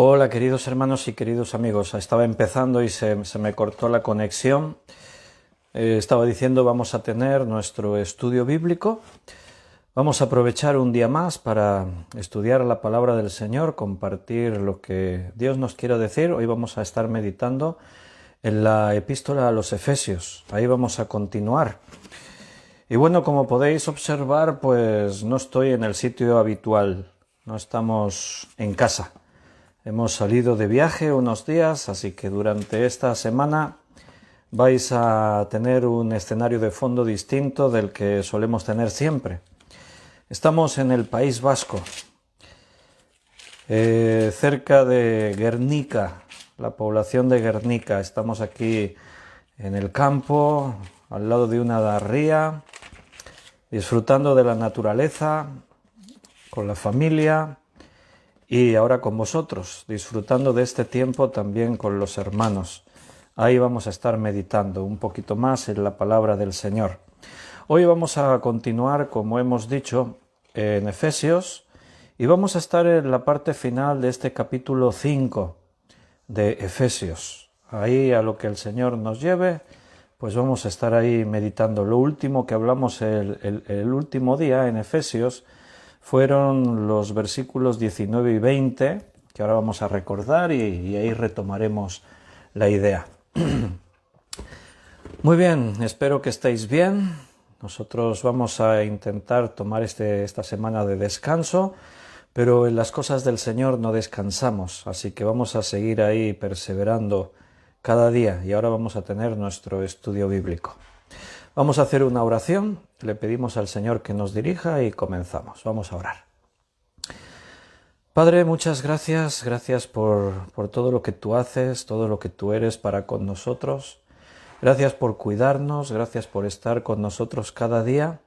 Hola queridos hermanos y queridos amigos, estaba empezando y se me cortó la conexión. Estaba diciendo vamos a tener nuestro estudio bíblico. Vamos a aprovechar un día más para estudiar la palabra del Señor, compartir lo que Dios nos quiere decir. Hoy vamos a estar meditando en la epístola a los Efesios. Ahí vamos a continuar. Y bueno, como podéis observar, pues no estoy en el sitio habitual, no estamos en casa. Hemos salido de viaje unos días, así que durante esta semana vais a tener un escenario de fondo distinto del que solemos tener siempre. Estamos en el País Vasco, cerca de Guernica, la población de Guernica. Estamos aquí en el campo, al lado de una ría, disfrutando de la naturaleza, con la familia. Y ahora con vosotros, disfrutando de este tiempo también con los hermanos. Ahí vamos a estar meditando un poquito más en la palabra del Señor. Hoy vamos a continuar, como hemos dicho, en Efesios, y vamos a estar en la parte final de este capítulo 5 de Efesios. Ahí a lo que el Señor nos lleve, pues vamos a estar ahí meditando. Lo último que hablamos el último día en Efesios fueron los versículos 19 y 20, que ahora vamos a recordar y ahí retomaremos la idea. Muy bien, espero que estéis bien. Nosotros vamos a intentar tomar esta semana de descanso, pero en las cosas del Señor no descansamos, así que vamos a seguir ahí perseverando cada día y ahora vamos a tener nuestro estudio bíblico. Vamos a hacer una oración, le pedimos al Señor que nos dirija y comenzamos. Vamos a orar. Padre, muchas gracias por todo lo que tú haces, todo lo que tú eres para con nosotros. Gracias por cuidarnos, gracias por estar con nosotros cada día.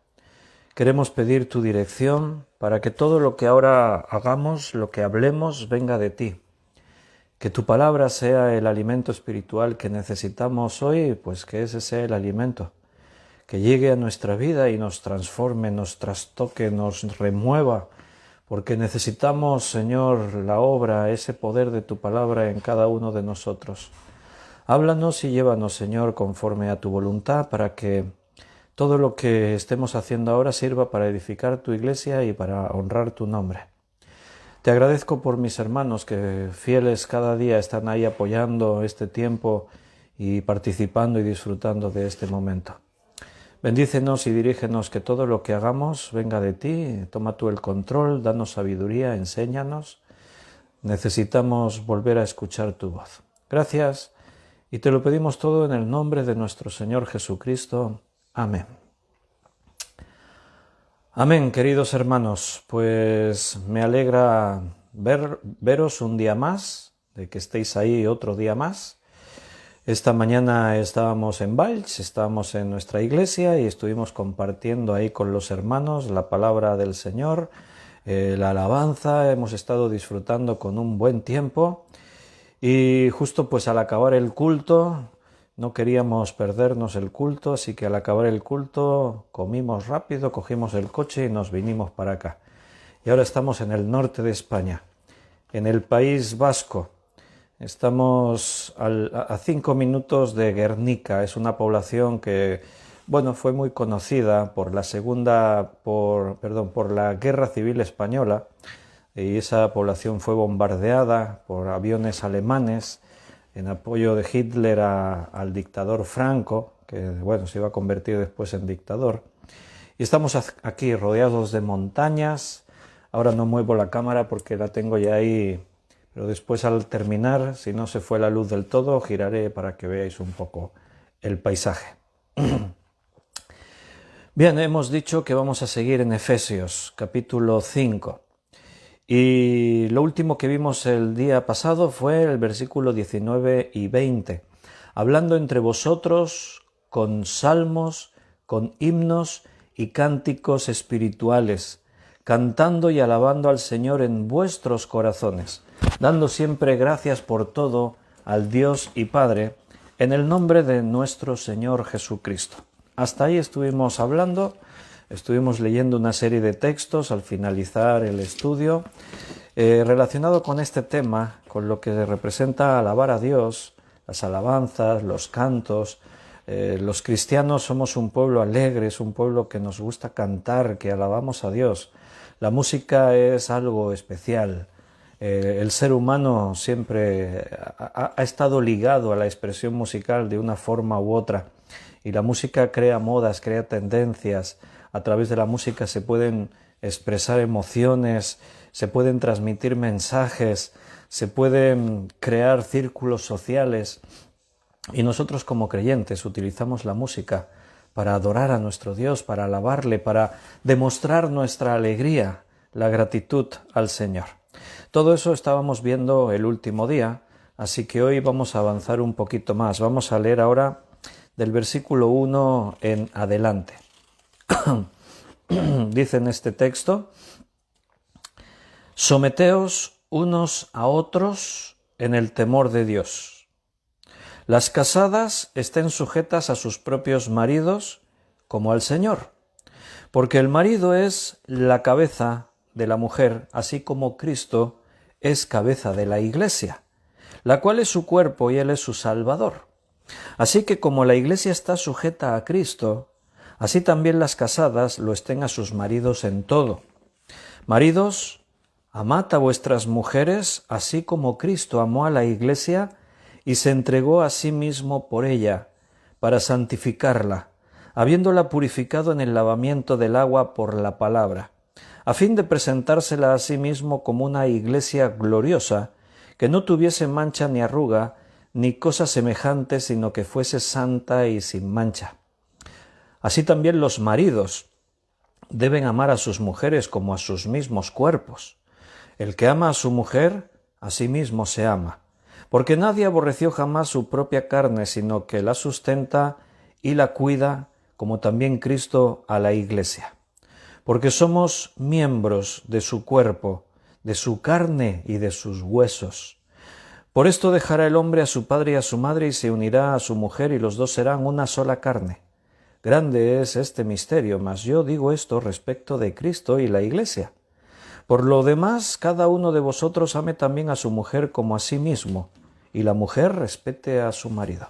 Queremos pedir tu dirección para que todo lo que ahora hagamos, lo que hablemos, venga de ti. Que tu palabra sea el alimento espiritual que necesitamos hoy, pues que ese sea el alimento. Que llegue a nuestra vida y nos transforme, nos trastoque, nos remueva, porque necesitamos, Señor, la obra, ese poder de tu palabra en cada uno de nosotros. Háblanos y llévanos, Señor, conforme a tu voluntad, para que todo lo que estemos haciendo ahora sirva para edificar tu iglesia y para honrar tu nombre. Te agradezco por mis hermanos que fieles cada día están ahí apoyando este tiempo y participando y disfrutando de este momento. Bendícenos y dirígenos, que todo lo que hagamos venga de ti. Toma tú el control, danos sabiduría, enséñanos. Necesitamos volver a escuchar tu voz. Gracias, y te lo pedimos todo en el nombre de nuestro Señor Jesucristo. Amén. Amén, queridos hermanos. Pues me alegra veros un día más, de que estéis ahí otro día más. Esta mañana estábamos en Valls, estábamos en nuestra iglesia y estuvimos compartiendo ahí con los hermanos la palabra del Señor, la alabanza. Hemos estado disfrutando con un buen tiempo y justo pues al acabar el culto, no queríamos perdernos el culto, así que al acabar el culto comimos rápido, cogimos el coche y nos vinimos para acá. Y ahora estamos en el norte de España, en el País Vasco. Estamos a 5 minutos de Guernica. Es una población que, bueno, fue muy conocida por por la Guerra Civil Española, y esa población fue bombardeada por aviones alemanes en apoyo de Hitler al dictador Franco, que, bueno, se iba a convertir después en dictador. Y estamos aquí rodeados de montañas. Ahora no muevo la cámara porque la tengo ya ahí, pero después al terminar, si no se fue la luz del todo, giraré para que veáis un poco el paisaje. Bien, hemos dicho que vamos a seguir en Efesios, capítulo 5. Y lo último que vimos el día pasado fue el versículo 19 y 20. Hablando entre vosotros con salmos, con himnos y cánticos espirituales, cantando y alabando al Señor en vuestros corazones, dando siempre gracias por todo al Dios y Padre, en el nombre de nuestro Señor Jesucristo. Hasta ahí estuvimos hablando, estuvimos leyendo una serie de textos al finalizar el estudio. Relacionado con este tema, con lo que representa alabar a Dios, las alabanzas, los cantos, los cristianos somos un pueblo alegre, es un pueblo que nos gusta cantar, que alabamos a Dios. La música es algo especial. El ser humano siempre ha estado ligado a la expresión musical de una forma u otra, y la música crea modas, crea tendencias. A través de la música se pueden expresar emociones, se pueden transmitir mensajes, se pueden crear círculos sociales, y nosotros como creyentes utilizamos la música para adorar a nuestro Dios, para alabarle, para demostrar nuestra alegría, la gratitud al Señor. Todo eso estábamos viendo el último día, así que hoy vamos a avanzar un poquito más. Vamos a leer ahora del versículo 1 en adelante. Dice en este texto: someteos unos a otros en el temor de Dios. Las casadas estén sujetas a sus propios maridos como al Señor, porque el marido es la cabeza de la mujer, así como Cristo es cabeza de la Iglesia, la cual es su cuerpo y Él es su Salvador. Así que como la Iglesia está sujeta a Cristo, así también las casadas lo estén a sus maridos en todo. Maridos, amad a vuestras mujeres, así como Cristo amó a la Iglesia y se entregó a sí mismo por ella, para santificarla, habiéndola purificado en el lavamiento del agua por la palabra, a fin de presentársela a sí mismo como una iglesia gloriosa, que no tuviese mancha ni arruga, ni cosa semejante, sino que fuese santa y sin mancha. Así también los maridos deben amar a sus mujeres como a sus mismos cuerpos. El que ama a su mujer, a sí mismo se ama. Porque nadie aborreció jamás su propia carne, sino que la sustenta y la cuida, como también Cristo a la Iglesia. Porque somos miembros de su cuerpo, de su carne y de sus huesos. Por esto dejará el hombre a su padre y a su madre y se unirá a su mujer y los dos serán una sola carne. Grande es este misterio, mas yo digo esto respecto de Cristo y la Iglesia. Por lo demás, cada uno de vosotros ame también a su mujer como a sí mismo, y la mujer respete a su marido.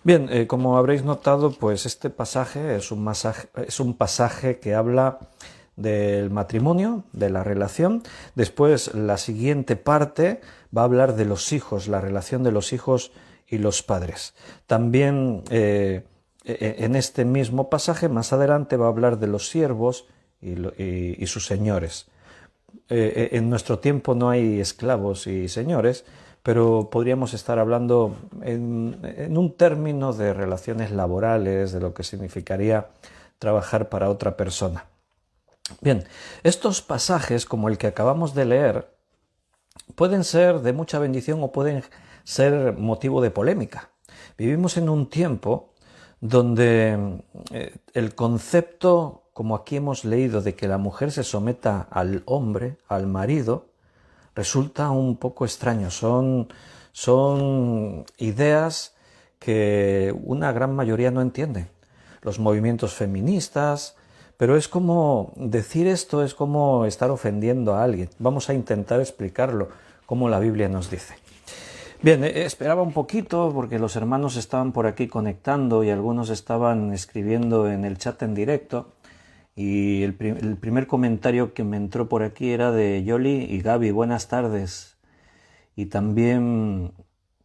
Bien, como habréis notado, pues este pasaje es un pasaje que habla del matrimonio, de la relación. Después, la siguiente parte va a hablar de los hijos, la relación de los hijos y los padres. También en este mismo pasaje, más adelante, va a hablar de los siervos y sus señores. En nuestro tiempo no hay esclavos y señores, pero podríamos estar hablando en un término de relaciones laborales, de lo que significaría trabajar para otra persona. Bien, estos pasajes, como el que acabamos de leer, pueden ser de mucha bendición o pueden ser motivo de polémica. Vivimos en un tiempo donde el concepto, como aquí hemos leído, de que la mujer se someta al hombre, al marido, resulta un poco extraño. Son ideas que una gran mayoría no entienden. Los movimientos feministas, pero es como decir esto, es como estar ofendiendo a alguien. Vamos a intentar explicarlo como la Biblia nos dice. Bien, esperaba un poquito porque los hermanos estaban por aquí conectando y algunos estaban escribiendo en el chat en directo. Y el primer comentario que me entró por aquí era de Yoli y Gaby. Buenas tardes. Y también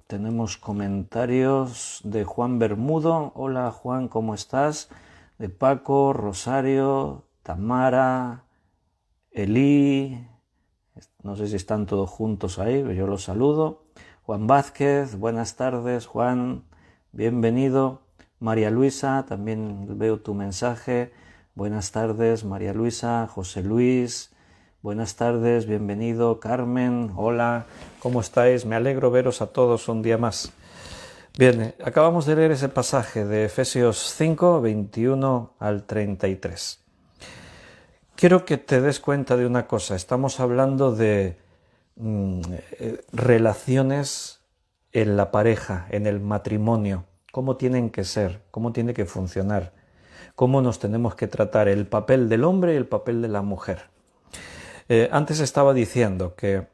tenemos comentarios de Juan Bermudo. Hola Juan, ¿cómo estás? De Paco, Rosario, Tamara, Elí. No sé si están todos juntos ahí, pero yo los saludo. Juan Vázquez, buenas tardes Juan, bienvenido. María Luisa, también veo tu mensaje. Buenas tardes, María Luisa, José Luis, buenas tardes, bienvenido, Carmen, hola, ¿cómo estáis? Me alegro veros a todos un día más. Bien, acabamos de leer ese pasaje de Efesios 5, 21 al 33. Quiero que te des cuenta de una cosa, estamos hablando de relaciones en la pareja, en el matrimonio, cómo tienen que ser, cómo tiene que funcionar. Cómo nos tenemos que tratar, el papel del hombre y el papel de la mujer. Antes estaba diciendo que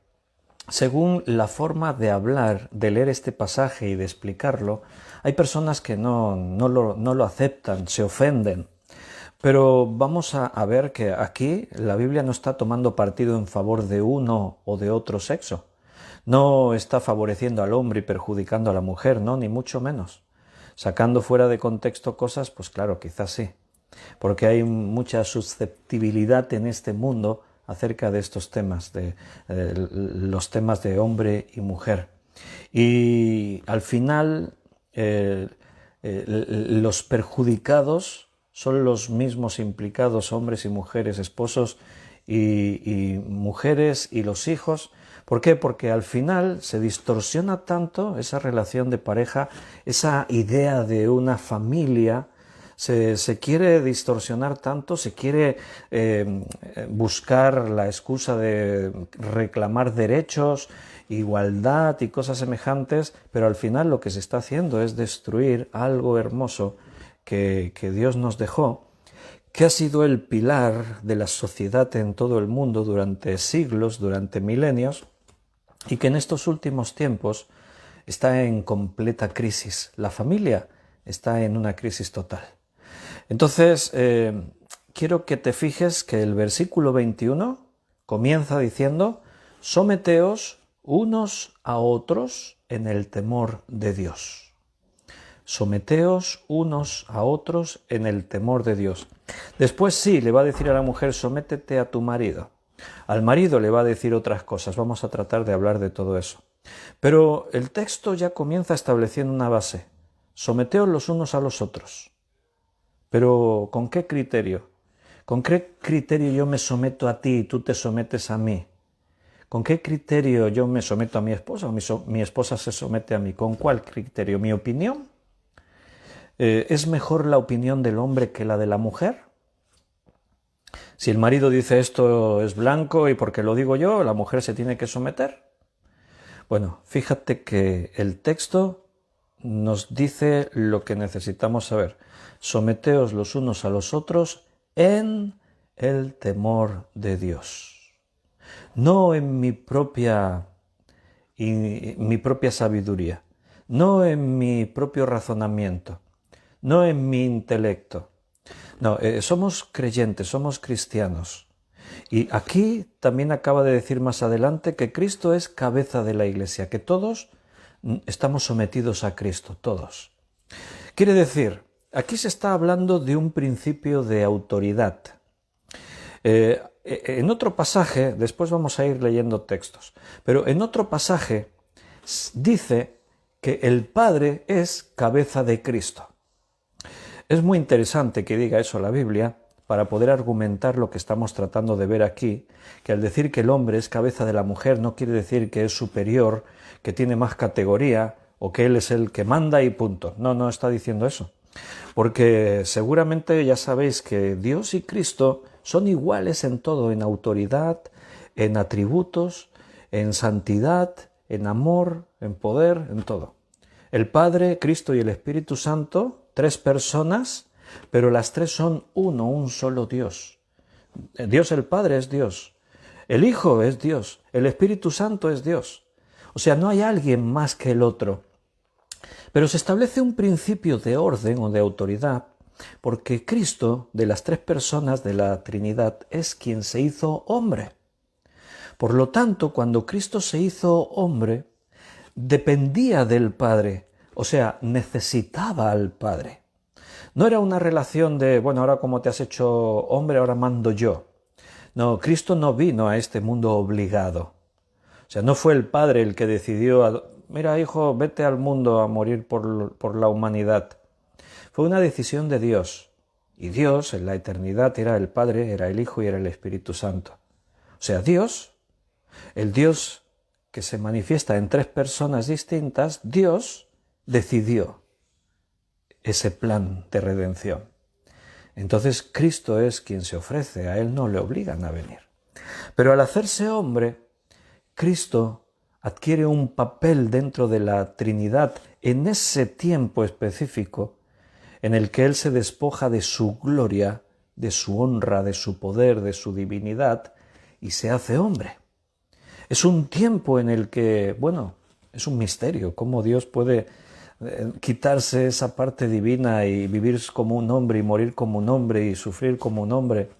según la forma de hablar, de leer este pasaje y de explicarlo, hay personas que no lo aceptan, se ofenden. Pero vamos a ver que aquí la Biblia no está tomando partido en favor de uno o de otro sexo. No está favoreciendo al hombre y perjudicando a la mujer, no, ni mucho menos. Sacando fuera de contexto cosas, pues claro, quizás sí. Porque hay mucha susceptibilidad en este mundo acerca de estos temas, de los temas de hombre y mujer. Y al final, los perjudicados son los mismos implicados, hombres y mujeres, esposos y mujeres y los hijos. ¿Por qué? Porque al final se distorsiona tanto esa relación de pareja, esa idea de una familia, se quiere distorsionar tanto, se quiere buscar la excusa de reclamar derechos, igualdad y cosas semejantes, pero al final lo que se está haciendo es destruir algo hermoso que Dios nos dejó, que ha sido el pilar de la sociedad en todo el mundo durante siglos, durante milenios, y que en estos últimos tiempos está en completa crisis. La familia está en una crisis total. Entonces, quiero que te fijes que el versículo 21 comienza diciendo: someteos unos a otros en el temor de Dios. Someteos unos a otros en el temor de Dios. Después sí, le va a decir a la mujer: sométete a tu marido. Al marido le va a decir otras cosas. Vamos a tratar de hablar de todo eso. Pero el texto ya comienza estableciendo una base. Someteos los unos a los otros. Pero ¿con qué criterio? ¿Con qué criterio yo me someto a ti y tú te sometes a mí? ¿Con qué criterio yo me someto a mi esposa o mi esposa se somete a mí? ¿Con cuál criterio? ¿Mi opinión? ¿Es mejor la opinión del hombre que la de la mujer? Si el marido dice esto es blanco y porque lo digo yo, la mujer se tiene que someter. Bueno, fíjate que el texto nos dice lo que necesitamos saber. Someteos los unos a los otros en el temor de Dios. No en mi propia sabiduría, no en mi propio razonamiento, no en mi intelecto. No, somos creyentes, somos cristianos. Y aquí también acaba de decir más adelante que Cristo es cabeza de la Iglesia, que todos estamos sometidos a Cristo, todos. Quiere decir, aquí se está hablando de un principio de autoridad. En otro pasaje, después vamos a ir leyendo textos, pero en otro pasaje dice que el Padre es cabeza de Cristo. Es muy interesante que diga eso la Biblia para poder argumentar lo que estamos tratando de ver aquí, que al decir que el hombre es cabeza de la mujer no quiere decir que es superior, que tiene más categoría o que él es el que manda y punto. No, no está diciendo eso. Porque seguramente ya sabéis que Dios y Cristo son iguales en todo, en autoridad, en atributos, en santidad, en amor, en poder, en todo. El Padre, Cristo y el Espíritu Santo, tres personas, pero las tres son uno, un solo Dios. Dios el Padre es Dios, el Hijo es Dios, el Espíritu Santo es Dios. O sea, no hay alguien más que el otro. Pero se establece un principio de orden o de autoridad porque Cristo, de las tres personas de la Trinidad, es quien se hizo hombre. Por lo tanto, cuando Cristo se hizo hombre, dependía del Padre, o sea, necesitaba al Padre. No era una relación de, bueno, ahora como te has hecho hombre, ahora mando yo. No, Cristo no vino a este mundo obligado. O sea, no fue el Padre el que decidió, mira hijo, vete al mundo a morir por la humanidad. Fue una decisión de Dios. Y Dios en la eternidad era el Padre, era el Hijo y era el Espíritu Santo. O sea, Dios, el Dios que se manifiesta en tres personas distintas, Dios decidió ese plan de redención. Entonces Cristo es quien se ofrece, a Él no le obligan a venir. Pero al hacerse hombre, Cristo adquiere un papel dentro de la Trinidad en ese tiempo específico en el que Él se despoja de su gloria, de su honra, de su poder, de su divinidad y se hace hombre. Es un tiempo en el que, bueno, es un misterio cómo Dios puede quitarse esa parte divina y vivir como un hombre y morir como un hombre y sufrir como un hombre.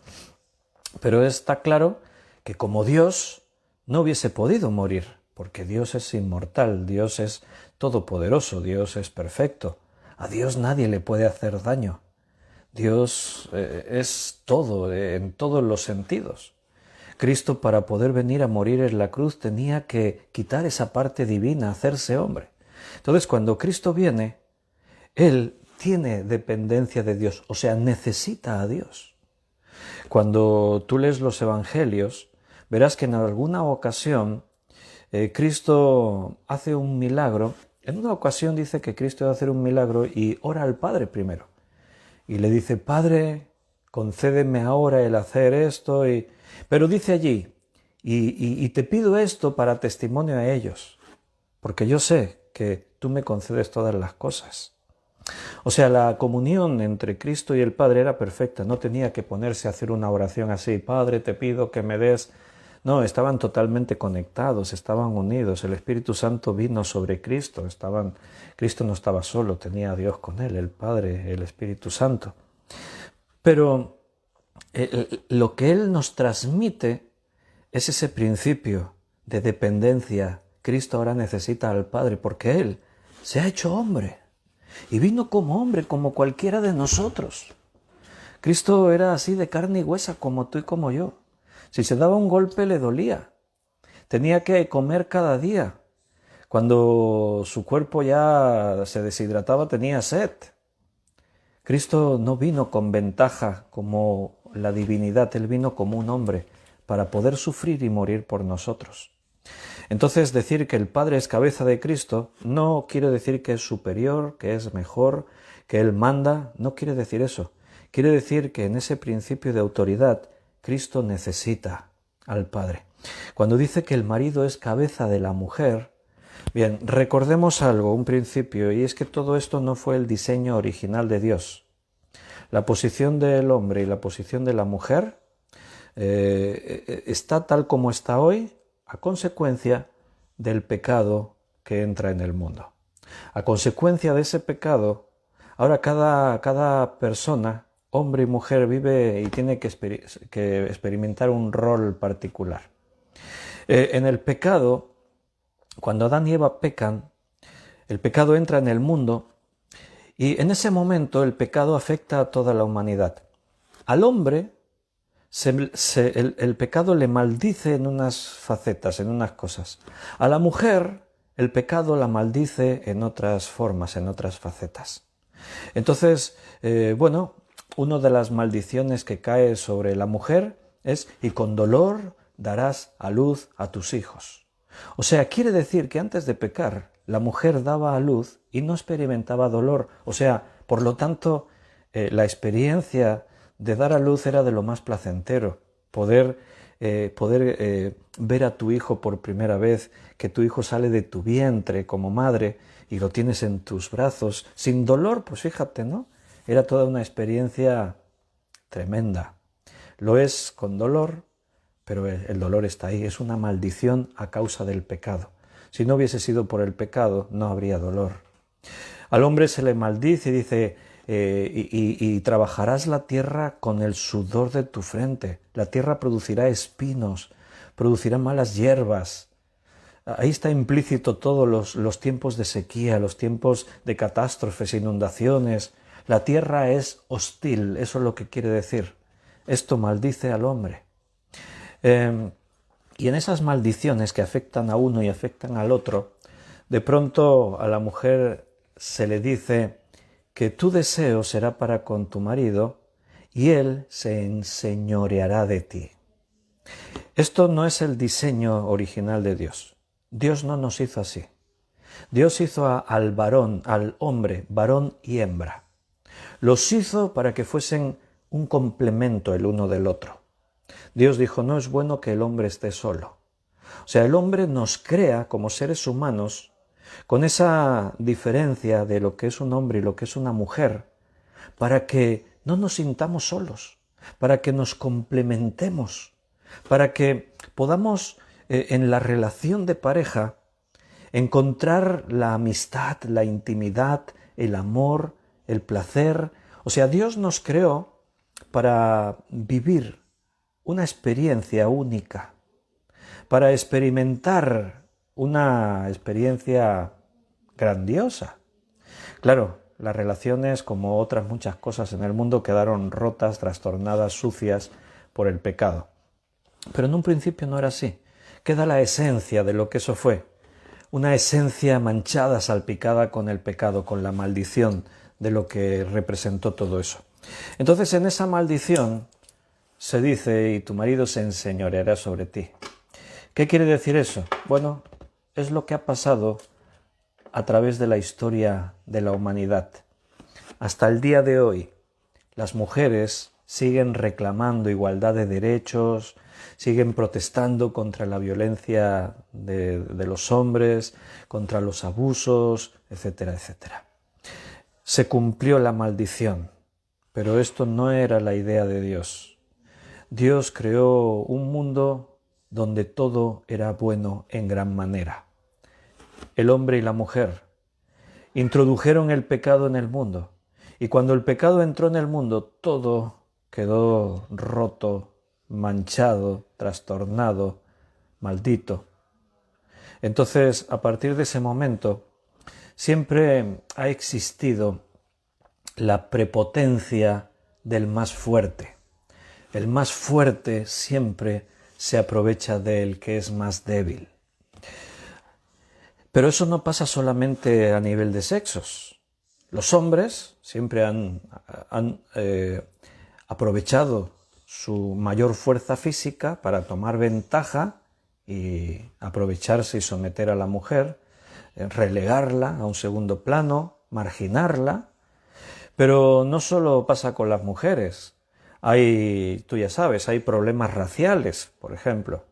Pero está claro que como Dios no hubiese podido morir, porque Dios es inmortal, Dios es todopoderoso, Dios es perfecto. A Dios nadie le puede hacer daño. Dios es todo, en todos los sentidos. Cristo, para poder venir a morir en la cruz, tenía que quitar esa parte divina, hacerse hombre. Entonces, cuando Cristo viene, Él tiene dependencia de Dios, o sea, necesita a Dios. Cuando tú lees los evangelios, verás que en alguna ocasión Cristo hace un milagro. En una ocasión dice que Cristo va a hacer un milagro y ora al Padre primero. Y le dice, Padre, concédeme ahora el hacer esto. Pero dice allí, y te pido esto para testimonio a ellos, porque yo sé que tú me concedes todas las cosas. O sea, la comunión entre Cristo y el Padre era perfecta, no tenía que ponerse a hacer una oración así, Padre, te pido que me des... No, estaban totalmente conectados, estaban unidos, el Espíritu Santo vino sobre Cristo, Cristo no estaba solo, tenía a Dios con él, el Padre, el Espíritu Santo. Pero lo que Él nos transmite es ese principio de dependencia. Cristo ahora necesita al Padre porque Él se ha hecho hombre. Y vino como hombre, como cualquiera de nosotros. Cristo era así de carne y hueso, como tú y como yo. Si se daba un golpe le dolía. Tenía que comer cada día. Cuando su cuerpo ya se deshidrataba tenía sed. Cristo no vino con ventaja como la divinidad, Él vino como un hombre para poder sufrir y morir por nosotros. Entonces, decir que el Padre es cabeza de Cristo no quiere decir que es superior, que es mejor, que Él manda, no quiere decir eso. Quiere decir que en ese principio de autoridad, Cristo necesita al Padre. Cuando dice que el marido es cabeza de la mujer, bien, recordemos algo, un principio, y es que todo esto no fue el diseño original de Dios. La posición del hombre y la posición de la mujer está tal como está hoy, a consecuencia del pecado que entra en el mundo. A consecuencia de ese pecado, ahora cada persona, hombre y mujer, vive y tiene que experimentar un rol particular. En el pecado, cuando Adán y Eva pecan, el pecado entra en el mundo y en ese momento el pecado afecta a toda la humanidad. Al hombre, el pecado le maldice en unas facetas, en unas cosas. A la mujer, el pecado la maldice en otras formas, en otras facetas. Entonces, una de las maldiciones que cae sobre la mujer es, y con dolor darás a luz a tus hijos. O sea, quiere decir que antes de pecar, la mujer daba a luz y no experimentaba dolor. O sea, por lo tanto, la experiencia de dar a luz era de lo más placentero. Poder ver a tu hijo por primera vez, que tu hijo sale de tu vientre como madre y lo tienes en tus brazos, sin dolor, pues fíjate, ¿no? Era toda una experiencia tremenda. Lo es con dolor, pero el dolor está ahí, es una maldición a causa del pecado. Si no hubiese sido por el pecado, no habría dolor. Al hombre se le maldice y dice, y trabajarás la tierra con el sudor de tu frente. La tierra producirá espinos, producirá malas hierbas. Ahí está implícito todos los tiempos de sequía, los tiempos de catástrofes, inundaciones. La tierra es hostil, eso es lo que quiere decir. Esto maldice al hombre. Y en esas maldiciones que afectan a uno y afectan al otro, de pronto a la mujer se le dice que tu deseo será para con tu marido y él se enseñoreará de ti. Esto no es el diseño original de Dios. Dios no nos hizo así. Dios hizo al varón, al hombre, varón y hembra. Los hizo para que fuesen un complemento el uno del otro. Dios dijo, no es bueno que el hombre esté solo. O sea, el hombre nos crea como seres humanos con esa diferencia de lo que es un hombre y lo que es una mujer, para que no nos sintamos solos, para que nos complementemos, para que podamos en la relación de pareja encontrar la amistad, la intimidad, el amor, el placer. O sea, Dios nos creó para vivir una experiencia única, para experimentar una experiencia grandiosa. Claro, las relaciones, como otras muchas cosas en el mundo, quedaron rotas, trastornadas, sucias por el pecado. Pero en un principio no era así. Queda la esencia de lo que eso fue. Una esencia manchada, salpicada con el pecado, con la maldición de lo que representó todo eso. Entonces, en esa maldición se dice, y tu marido se enseñoreará sobre ti. ¿Qué quiere decir eso? Bueno, es lo que ha pasado a través de la historia de la humanidad. Hasta el día de hoy, las mujeres siguen reclamando igualdad de derechos, siguen protestando contra la violencia de los hombres, contra los abusos, etcétera, etcétera. Se cumplió la maldición, pero esto no era la idea de Dios. Dios creó un mundo donde todo era bueno en gran manera. El hombre y la mujer introdujeron el pecado en el mundo, y cuando el pecado entró en el mundo, todo quedó roto, manchado, trastornado, maldito. Entonces, a partir de ese momento, siempre ha existido la prepotencia del más fuerte. El más fuerte siempre se aprovecha del que es más débil. Pero eso no pasa solamente a nivel de sexos. Los hombres siempre han aprovechado su mayor fuerza física para tomar ventaja y aprovecharse y someter a la mujer, relegarla a un segundo plano, marginarla. Pero no solo pasa con las mujeres. Tú ya sabes, hay problemas raciales, por ejemplo.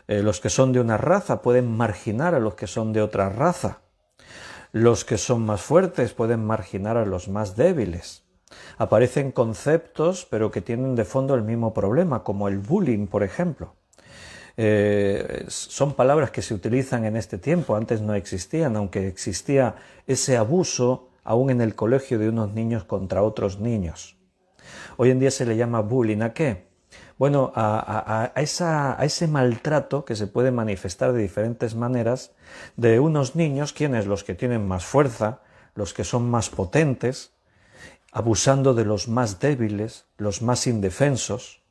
Los que son de una raza pueden marginar a los que son de otra raza. Los que son más fuertes pueden marginar a los más débiles. Aparecen conceptos, pero que tienen de fondo el mismo problema, como el bullying, por ejemplo. Son palabras que se utilizan en este tiempo, antes no existían, aunque existía ese abuso aún en el colegio de unos niños contra otros niños. Hoy en día se le llama bullying. ¿A qué? Bueno, a ese maltrato que se puede manifestar de diferentes maneras de unos niños, quienes los que tienen más fuerza, los que son más potentes, abusando de los más débiles, los más indefensos.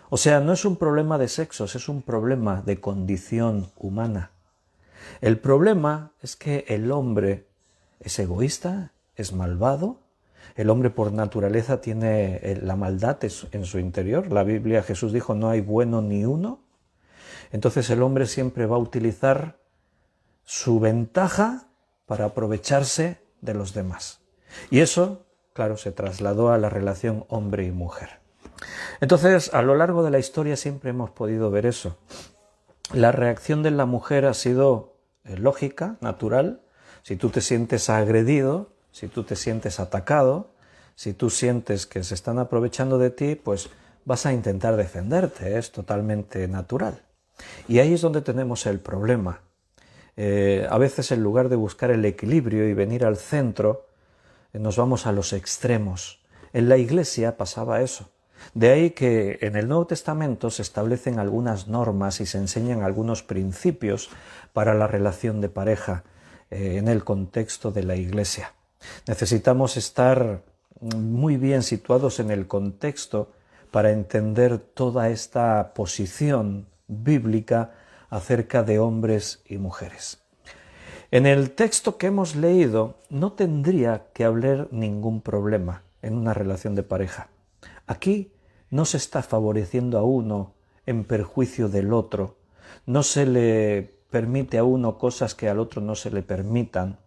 O sea, no es un problema de sexos, es un problema de condición humana. El problema es que el hombre es egoísta, es malvado. El hombre por naturaleza tiene la maldad en su interior. La Biblia, Jesús dijo, no hay bueno ni uno. Entonces el hombre siempre va a utilizar su ventaja para aprovecharse de los demás. Y eso, claro, se trasladó a la relación hombre y mujer. Entonces, a lo largo de la historia siempre hemos podido ver eso. La reacción de la mujer ha sido lógica, natural. Si tú te sientes agredido, si tú te sientes atacado, si tú sientes que se están aprovechando de ti, pues vas a intentar defenderte, es totalmente natural. Y ahí es donde tenemos el problema. A veces en lugar de buscar el equilibrio y venir al centro, nos vamos a los extremos. En la Iglesia pasaba eso. De ahí que en el Nuevo Testamento se establecen algunas normas y se enseñan algunos principios para la relación de pareja en el contexto de la Iglesia. Necesitamos estar muy bien situados en el contexto para entender toda esta posición bíblica acerca de hombres y mujeres. En el texto que hemos leído no tendría que haber ningún problema en una relación de pareja. Aquí no se está favoreciendo a uno en perjuicio del otro, no se le permite a uno cosas que al otro no se le permitan,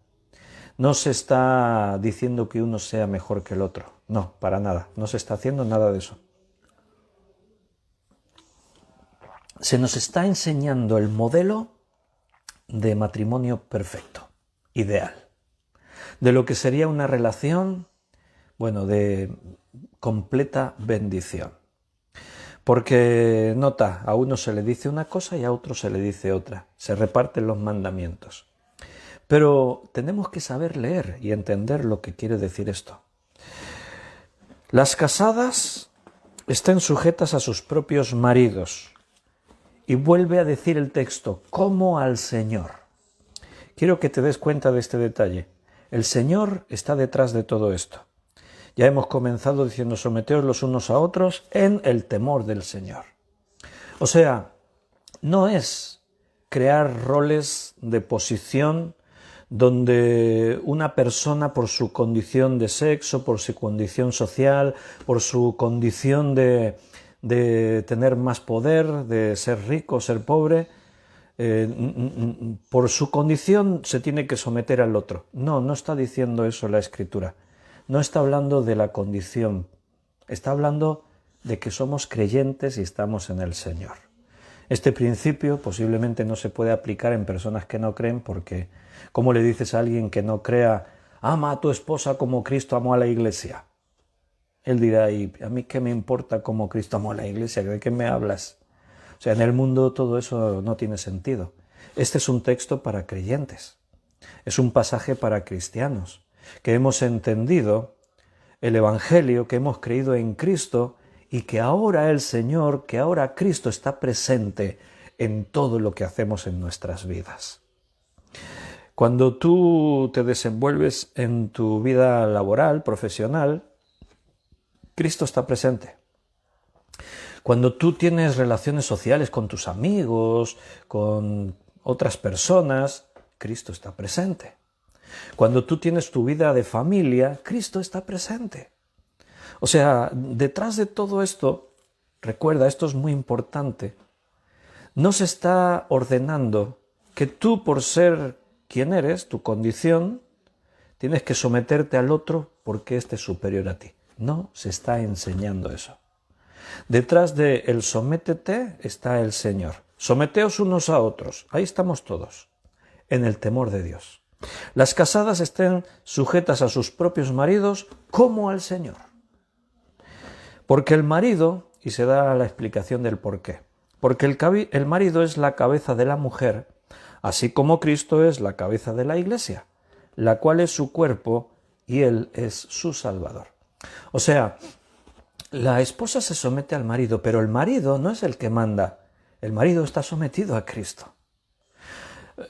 no se está diciendo que uno sea mejor que el otro, no, para nada, no se está haciendo nada de eso. Se nos está enseñando el modelo de matrimonio perfecto, ideal, de lo que sería una relación, bueno, de completa bendición. Porque, nota, a uno se le dice una cosa y a otro se le dice otra. Se reparten los mandamientos. Pero tenemos que saber leer y entender lo que quiere decir esto. Las casadas estén sujetas a sus propios maridos. Y vuelve a decir el texto, como al Señor. Quiero que te des cuenta de este detalle. El Señor está detrás de todo esto. Ya hemos comenzado diciendo, someteos los unos a otros en el temor del Señor. O sea, no es crear roles de posición donde una persona por su condición de sexo, por su condición social, por su condición de tener más poder, de ser rico, ser pobre, por su condición se tiene que someter al otro. No, no está diciendo eso la Escritura. No está hablando de la condición, está hablando de que somos creyentes y estamos en el Señor. Este principio posiblemente no se puede aplicar en personas que no creen porque, ¿cómo le dices a alguien que no crea, ama a tu esposa como Cristo amó a la iglesia? Él dirá, ¿y a mí qué me importa cómo Cristo amó a la iglesia? ¿De qué me hablas? O sea, en el mundo todo eso no tiene sentido. Este es un texto para creyentes, es un pasaje para cristianos, que hemos entendido el Evangelio, que hemos creído en Cristo y que ahora el Señor, que ahora Cristo está presente en todo lo que hacemos en nuestras vidas. Cuando tú te desenvuelves en tu vida laboral, profesional, Cristo está presente. Cuando tú tienes relaciones sociales con tus amigos, con otras personas, Cristo está presente. Cuando tú tienes tu vida de familia, Cristo está presente. O sea, detrás de todo esto, recuerda, esto es muy importante, no se está ordenando que tú, por ser quien eres, tu condición, tienes que someterte al otro porque éste es superior a ti. No se está enseñando eso. Detrás de el sométete está el Señor. Someteos unos a otros. Ahí estamos todos, en el temor de Dios. Las casadas estén sujetas a sus propios maridos como al Señor. Porque el marido, y se da la explicación del por qué, porque el marido es la cabeza de la mujer, así como Cristo es la cabeza de la iglesia, la cual es su cuerpo y él es su Salvador. O sea, la esposa se somete al marido, pero el marido no es el que manda, el marido está sometido a Cristo.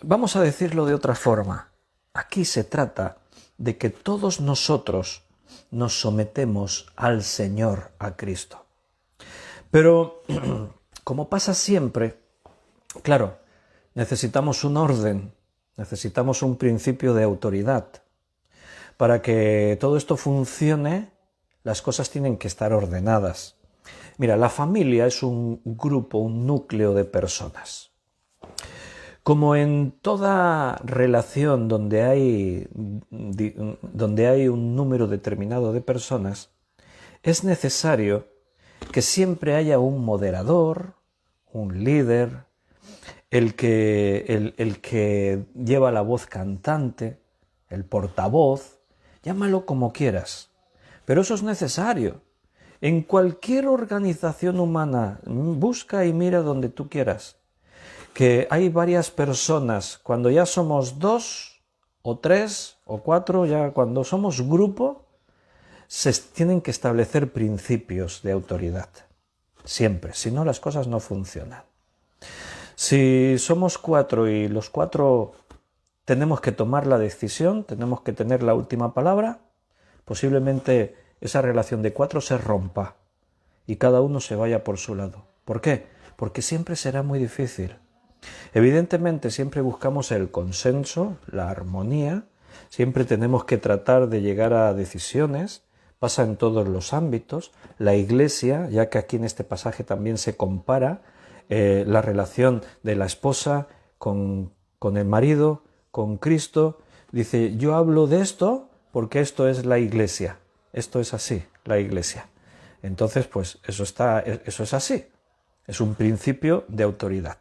Vamos a decirlo de otra forma. Aquí se trata de que todos nosotros nos sometemos al Señor, a Cristo. Pero, como pasa siempre, claro, necesitamos un orden, necesitamos un principio de autoridad. Para que todo esto funcione, las cosas tienen que estar ordenadas. Mira, la familia es un grupo, un núcleo de personas. Como en toda relación donde hay un número determinado de personas, es necesario que siempre haya un moderador, un líder, el que lleva la voz cantante, el portavoz, llámalo como quieras. Pero eso es necesario. En cualquier organización humana, busca y mira donde tú quieras, que hay varias personas, cuando ya somos 2 o 3 o 4, ya cuando somos grupo, se tienen que establecer principios de autoridad. Siempre, si no las cosas no funcionan. Si somos 4 y los 4 tenemos que tomar la decisión, tenemos que tener la última palabra, posiblemente esa relación de 4 se rompa y cada uno se vaya por su lado. ¿Por qué? Porque siempre será muy difícil. Evidentemente siempre buscamos el consenso, la armonía, siempre tenemos que tratar de llegar a decisiones, pasa en todos los ámbitos. La Iglesia, ya que aquí en este pasaje también se compara la relación de la esposa con el marido, con Cristo, dice, yo hablo de esto porque esto es la Iglesia, esto es así, la Iglesia. Entonces, pues eso es así, es un principio de autoridad.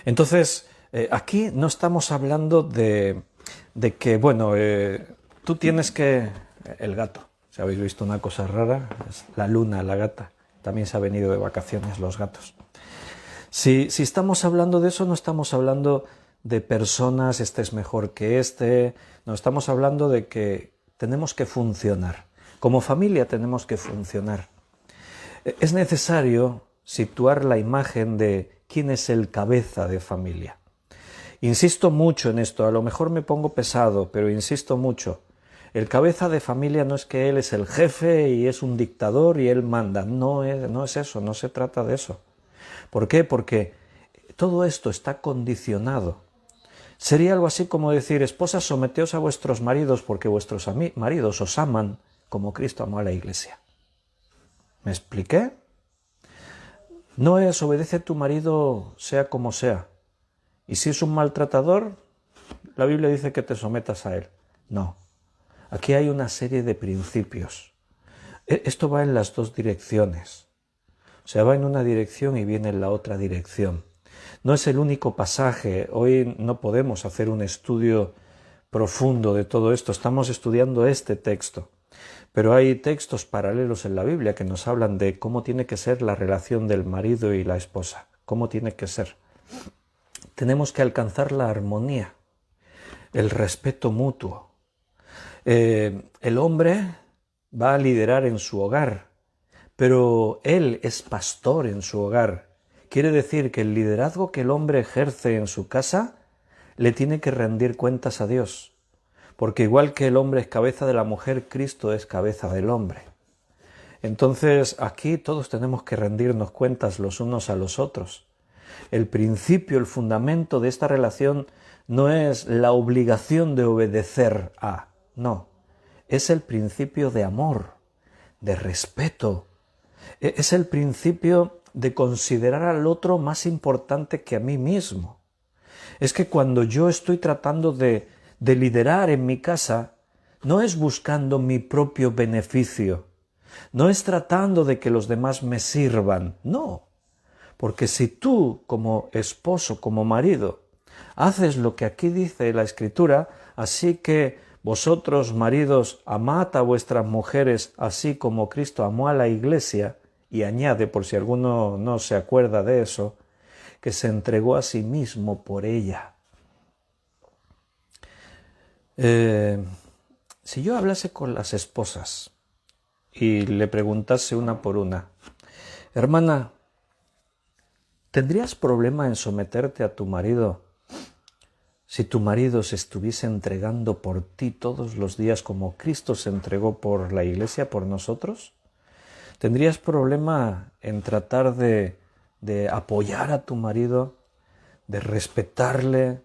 Entonces, aquí no estamos hablando de que, bueno, tú tienes que... El gato, si habéis visto una cosa rara, es la luna, la gata. también se ha venido de vacaciones los gatos. Si estamos hablando de eso, no estamos hablando de personas, este es mejor que este, no, estamos hablando de que tenemos que funcionar. Como familia tenemos que funcionar. Es necesario situar la imagen de quién es el cabeza de familia. Insisto mucho en esto, a lo mejor me pongo pesado, pero insisto mucho. El cabeza de familia no es que él es el jefe y es un dictador y él manda. No es eso, no se trata de eso. ¿Por qué? Porque todo esto está condicionado. Sería algo así como decir, esposas, someteos a vuestros maridos porque vuestros maridos os aman como Cristo amó a la Iglesia. ¿Me expliqué? No es obedece a tu marido sea como sea. Y si es un maltratador, la Biblia dice que te sometas a él. No. Aquí hay una serie de principios. Esto va en las dos direcciones. O sea, va en una dirección y viene en la otra dirección. No es el único pasaje. Hoy no podemos hacer un estudio profundo de todo esto. Estamos estudiando este texto. Pero hay textos paralelos en la Biblia que nos hablan de cómo tiene que ser la relación del marido y la esposa. Cómo tiene que ser. Tenemos que alcanzar la armonía, el respeto mutuo. El hombre va a liderar en su hogar, pero él es pastor en su hogar. Quiere decir que el liderazgo que el hombre ejerce en su casa le tiene que rendir cuentas a Dios. Porque igual que el hombre es cabeza de la mujer, Cristo es cabeza del hombre. Entonces aquí todos tenemos que rendirnos cuentas los unos a los otros. El principio, el fundamento de esta relación no es la obligación de obedecer a, no, es el principio de amor, de respeto, es el principio de considerar al otro más importante que a mí mismo. Es que cuando yo estoy tratando de liderar en mi casa, no es buscando mi propio beneficio, no es tratando de que los demás me sirvan, no. Porque si tú, como esposo, como marido, haces lo que aquí dice la Escritura, así que vosotros, maridos, amad a vuestras mujeres, así como Cristo amó a la Iglesia, y añade, por si alguno no se acuerda de eso, que se entregó a sí mismo por ella. Si yo hablase con las esposas y le preguntase una por una, hermana, ¿tendrías problema en someterte a tu marido si tu marido se estuviese entregando por ti todos los días como Cristo se entregó por la Iglesia, por nosotros? ¿Tendrías problema en tratar de apoyar a tu marido, de respetarle,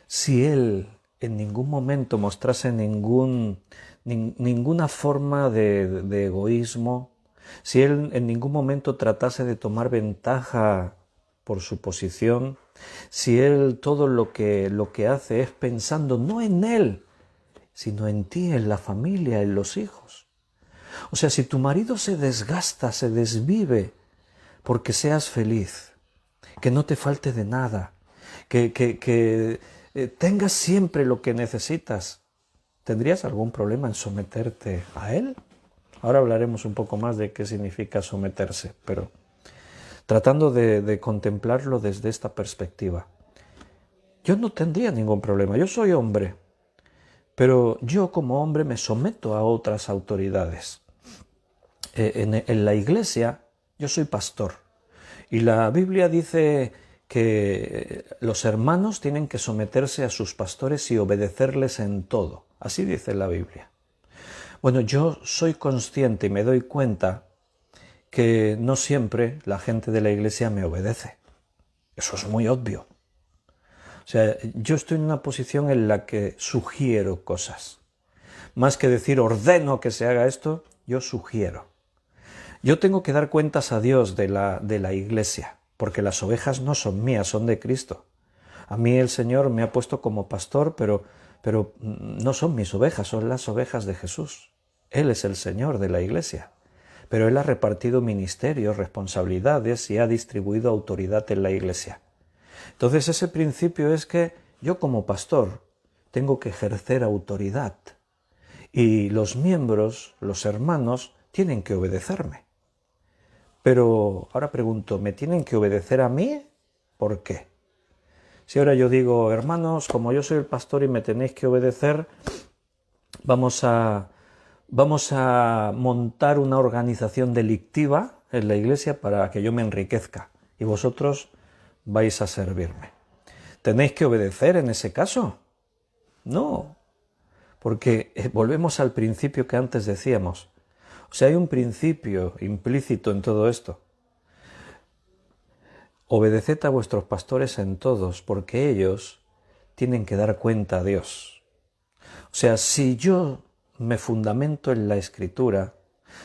si él en ningún momento mostrase ninguna forma de egoísmo, si él en ningún momento tratase de tomar ventaja por su posición, si él todo lo que hace es pensando no en él, sino en ti, en la familia, en los hijos? O sea, si tu marido se desgasta, se desvive porque seas feliz, que no te falte de nada, que tengas siempre lo que necesitas, ¿tendrías algún problema en someterte a él? Ahora hablaremos un poco más de qué significa someterse, pero tratando de contemplarlo desde esta perspectiva. Yo no tendría ningún problema, yo soy hombre, pero yo como hombre me someto a otras autoridades. En la iglesia yo soy pastor y la Biblia dice que los hermanos tienen que someterse a sus pastores y obedecerles en todo. Así dice la Biblia. Bueno, yo soy consciente y me doy cuenta que no siempre la gente de la iglesia me obedece. Eso es muy obvio. O sea, yo estoy en una posición en la que sugiero cosas. Más que decir ordeno que se haga esto, yo sugiero. Yo tengo que dar cuentas a Dios de la iglesia, porque las ovejas no son mías, son de Cristo. A mí el Señor me ha puesto como pastor, pero no son mis ovejas, son las ovejas de Jesús. Él es el Señor de la iglesia. Pero Él ha repartido ministerios, responsabilidades y ha distribuido autoridad en la iglesia. Entonces ese principio es que yo como pastor tengo que ejercer autoridad y los miembros, los hermanos, tienen que obedecerme. Pero ahora pregunto, ¿me tienen que obedecer a mí? ¿Por qué? Si ahora yo digo, hermanos, como yo soy el pastor y me tenéis que obedecer, vamos a montar una organización delictiva en la iglesia para que yo me enriquezca y vosotros vais a servirme. ¿Tenéis que obedecer en ese caso? No, porque volvemos al principio que antes decíamos. O sea, hay un principio implícito en todo esto. Obedeced a vuestros pastores en todos, porque ellos tienen que dar cuenta a Dios. O sea, si yo me fundamento en la Escritura,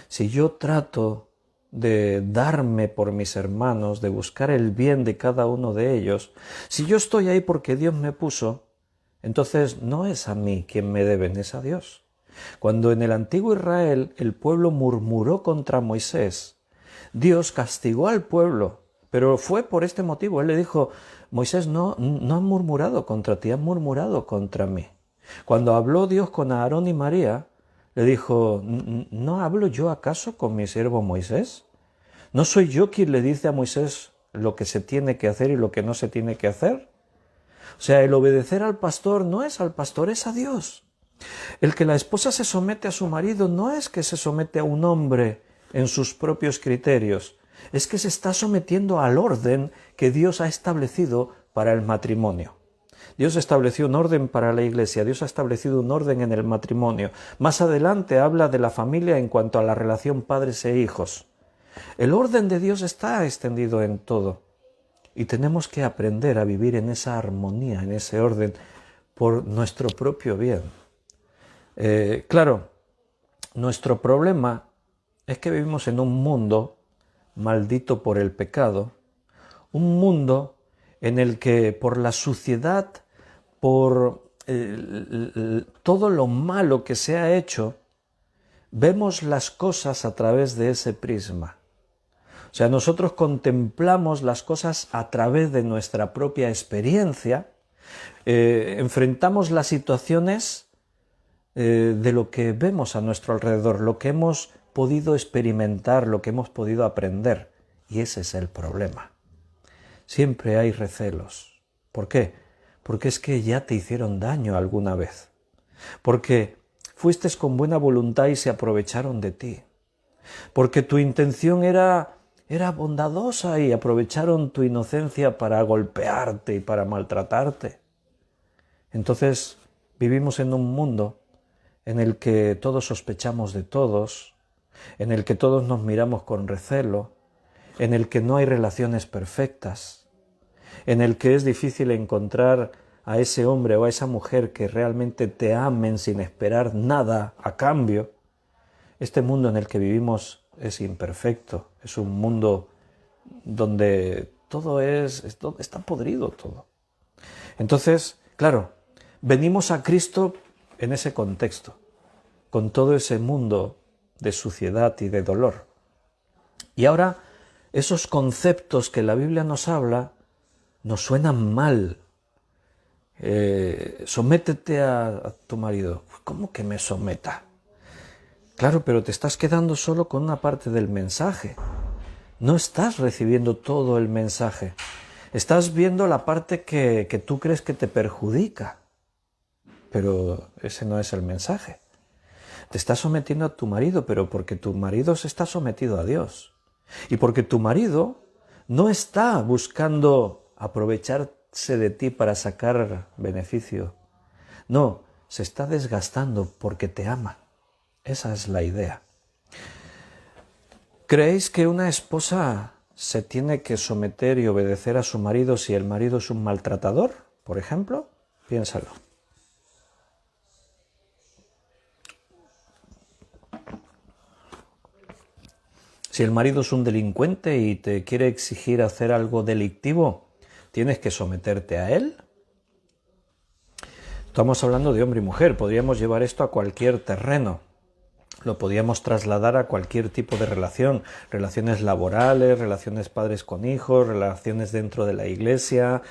si yo trato de darme por mis hermanos, de buscar el bien de cada uno de ellos, si yo estoy ahí porque Dios me puso, entonces no es a mí quien me deben, es a Dios. Cuando en el antiguo Israel el pueblo murmuró contra Moisés, Dios castigó al pueblo, pero fue por este motivo. Él le dijo, Moisés, no han murmurado contra ti, han murmurado contra mí. Cuando habló Dios con Aarón y María, le dijo, ¿no hablo yo acaso con mi siervo Moisés? ¿No soy yo quien le dice a Moisés lo que se tiene que hacer y lo que no se tiene que hacer? O sea, el obedecer al pastor no es al pastor, es a Dios. El que la esposa se somete a su marido no es que se somete a un hombre en sus propios criterios, es que se está sometiendo al orden que Dios ha establecido para el matrimonio. Dios estableció un orden para la iglesia, Dios ha establecido un orden en el matrimonio. Más adelante habla de la familia en cuanto a la relación padres e hijos. El orden de Dios está extendido en todo y tenemos que aprender a vivir en esa armonía, en ese orden, por nuestro propio bien. Claro, nuestro problema es que vivimos en un mundo maldito por el pecado, un mundo en el que por la suciedad, por todo lo malo que se ha hecho, vemos las cosas a través de ese prisma. O sea, nosotros contemplamos las cosas a través de nuestra propia experiencia, enfrentamos las situaciones de lo que vemos a nuestro alrededor, lo que hemos podido experimentar, lo que hemos podido aprender. Y ese es el problema. Siempre hay recelos. ¿Por qué? Porque es que ya te hicieron daño alguna vez. Porque fuiste con buena voluntad y se aprovecharon de ti. Porque tu intención era bondadosa y aprovecharon tu inocencia para golpearte y para maltratarte. Entonces vivimos en un mundo en el que todos sospechamos de todos, en el que todos nos miramos con recelo, en el que no hay relaciones perfectas, en el que es difícil encontrar a ese hombre o a esa mujer que realmente te amen sin esperar nada a cambio. Este mundo en el que vivimos es imperfecto, es un mundo donde todo está podrido todo. Entonces, claro, venimos a Cristo en ese contexto, con todo ese mundo de suciedad y de dolor. Y ahora, esos conceptos que la Biblia nos habla, nos suenan mal. Sométete a tu marido. ¿Cómo que me someta? Claro, pero te estás quedando solo con una parte del mensaje. No estás recibiendo todo el mensaje. Estás viendo la parte que tú crees que te perjudica. Pero ese no es el mensaje. Te estás sometiendo a tu marido, pero porque tu marido se está sometido a Dios. Y porque tu marido no está buscando aprovecharse de ti para sacar beneficio. No, se está desgastando porque te ama. Esa es la idea. ¿Creéis que una esposa se tiene que someter y obedecer a su marido si el marido es un maltratador, por ejemplo? Piénsalo. Si el marido es un delincuente y te quiere exigir hacer algo delictivo, ¿tienes que someterte a él? Estamos hablando de hombre y mujer, podríamos llevar esto a cualquier terreno. Lo podíamos trasladar a cualquier tipo de relación, relaciones laborales, relaciones padres con hijos, relaciones dentro de la iglesia,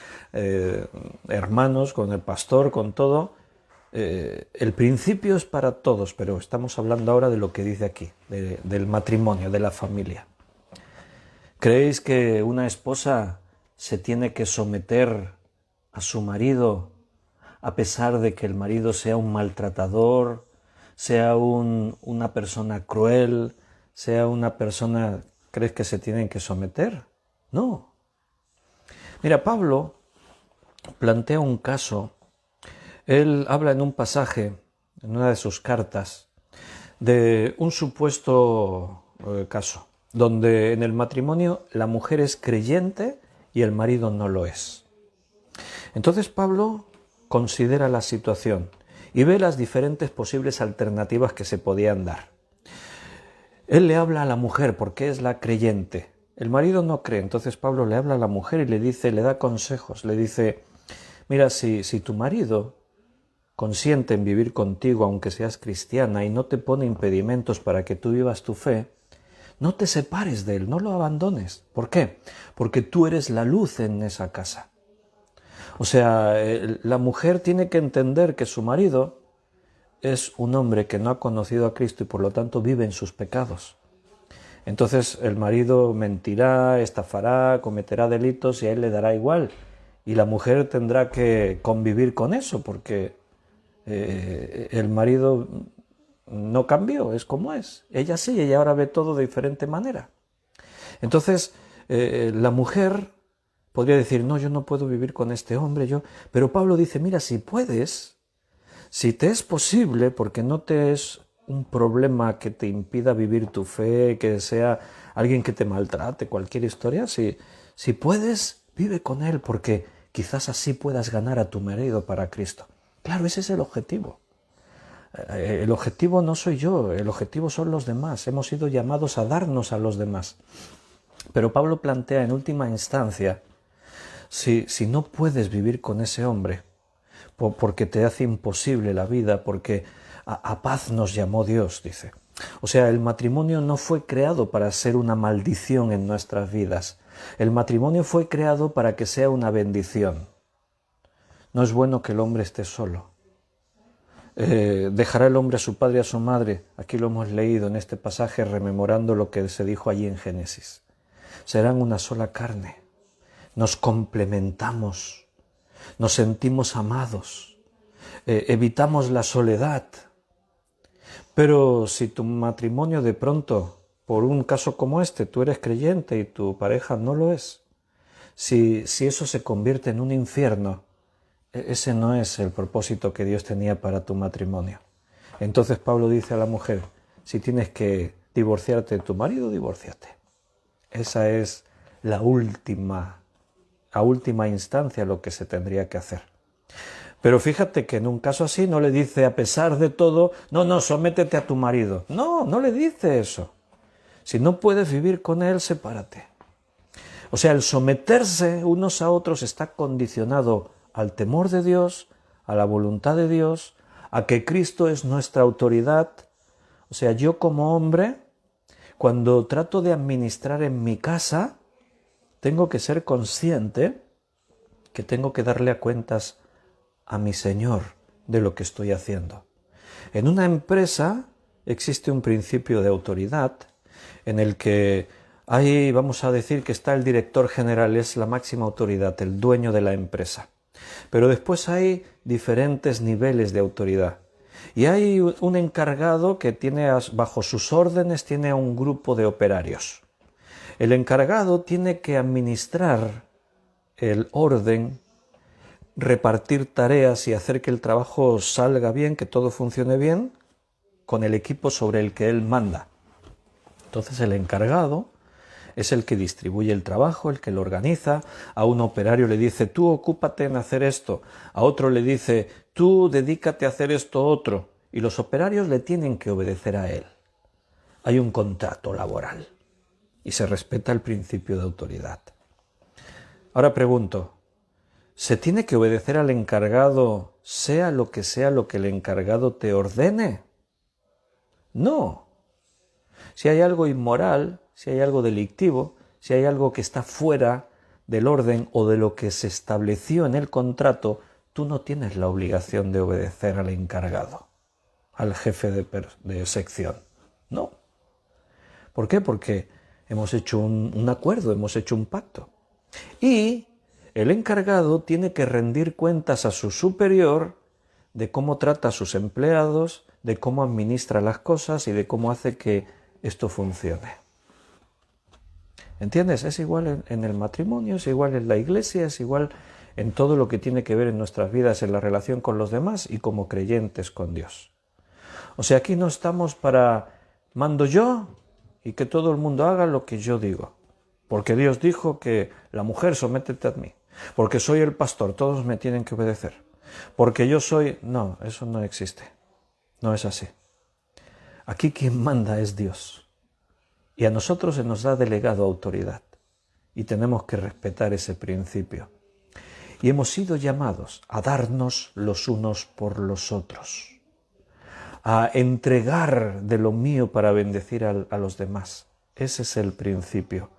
hermanos con el pastor, con todo. El principio es para todos, pero estamos hablando ahora de lo que dice aquí, del matrimonio, de la familia. ¿Creéis que una esposa se tiene que someter a su marido a pesar de que el marido sea un maltratador, sea una persona cruel, sea una persona... ¿Crees que se tienen que someter? No. Mira, Pablo plantea un caso. Él habla en un pasaje, en una de sus cartas, de un supuesto caso, donde en el matrimonio la mujer es creyente y el marido no lo es. Entonces Pablo considera la situación y ve las diferentes posibles alternativas que se podían dar. Él le habla a la mujer porque es la creyente. El marido no cree, entonces Pablo le habla a la mujer y le dice, le da consejos, le dice, mira, si tu marido consiente en vivir contigo aunque seas cristiana y no te pone impedimentos para que tú vivas tu fe, no te separes de él, no lo abandones. ¿Por qué? Porque tú eres la luz en esa casa. O sea, la mujer tiene que entender que su marido es un hombre que no ha conocido a Cristo y por lo tanto vive en sus pecados. Entonces el marido mentirá, estafará, cometerá delitos y a él le dará igual. Y la mujer tendrá que convivir con eso porque el marido no cambió, es como es. Ella sí, ella ahora ve todo de diferente manera. Entonces la mujer podría decir, no, yo no puedo vivir con este hombre, pero Pablo dice, mira, si puedes, si te es posible, porque no te es un problema que te impida vivir tu fe, que sea alguien que te maltrate, cualquier historia, si puedes, vive con él, porque quizás así puedas ganar a tu marido para Cristo. Claro, ese es el objetivo. El objetivo no soy yo, el objetivo son los demás. Hemos sido llamados a darnos a los demás. Pero Pablo plantea en última instancia, si no puedes vivir con ese hombre, porque te hace imposible la vida, porque a paz nos llamó Dios, dice. O sea, el matrimonio no fue creado para ser una maldición en nuestras vidas. El matrimonio fue creado para que sea una bendición. No es bueno que el hombre esté solo. Dejará el hombre a su padre y a su madre. Aquí lo hemos leído en este pasaje, rememorando lo que se dijo allí en Génesis. Serán una sola carne. Nos complementamos. Nos sentimos amados. Evitamos la soledad. Pero si tu matrimonio de pronto, por un caso como este, tú eres creyente y tu pareja no lo es, si eso se convierte en un infierno, ese no es el propósito que Dios tenía para tu matrimonio. Entonces Pablo dice a la mujer, si tienes que divorciarte de tu marido, divórciate. Esa es la última instancia lo que se tendría que hacer. Pero fíjate que en un caso así no le dice, a pesar de todo, no, sométete a tu marido. No le dice eso. Si no puedes vivir con él, sepárate. O sea, el someterse unos a otros está condicionado al temor de Dios, a la voluntad de Dios, a que Cristo es nuestra autoridad. O sea, yo como hombre, cuando trato de administrar en mi casa, tengo que ser consciente que tengo que darle a cuentas a mi Señor de lo que estoy haciendo. En una empresa existe un principio de autoridad en el que ahí vamos a decir que está el director general, es la máxima autoridad, el dueño de la empresa. Pero después hay diferentes niveles de autoridad. Y hay un encargado que tiene bajo sus órdenes, tiene a un grupo de operarios. El encargado tiene que administrar el orden, repartir tareas y hacer que el trabajo salga bien, que todo funcione bien, con el equipo sobre el que él manda. Entonces el encargado es el que distribuye el trabajo, el que lo organiza. A un operario le dice, tú ocúpate en hacer esto. A otro le dice, tú dedícate a hacer esto otro. Y los operarios le tienen que obedecer a él. Hay un contrato laboral y se respeta el principio de autoridad. Ahora pregunto, ¿se tiene que obedecer al encargado sea lo que el encargado te ordene? No. Si hay algo inmoral, si hay algo delictivo, si hay algo que está fuera del orden o de lo que se estableció en el contrato, tú no tienes la obligación de obedecer al encargado, al jefe de sección. No. ¿Por qué? Porque hemos hecho un acuerdo, hemos hecho un pacto. Y el encargado tiene que rendir cuentas a su superior de cómo trata a sus empleados, de cómo administra las cosas y de cómo hace que esto funcione. ¿Entiendes? Es igual en el matrimonio, es igual en la iglesia, es igual en todo lo que tiene que ver en nuestras vidas, en la relación con los demás y como creyentes con Dios. O sea, aquí no estamos para mando yo y que todo el mundo haga lo que yo digo. Porque Dios dijo que la mujer sométete a mí. Porque soy el pastor, todos me tienen que obedecer. Porque yo soy... No, eso no existe. No es así. Aquí quien manda es Dios. Y a nosotros se nos ha delegado autoridad. Y tenemos que respetar ese principio. Y hemos sido llamados a darnos los unos por los otros. A entregar de lo mío para bendecir a los demás. Ese es el principio.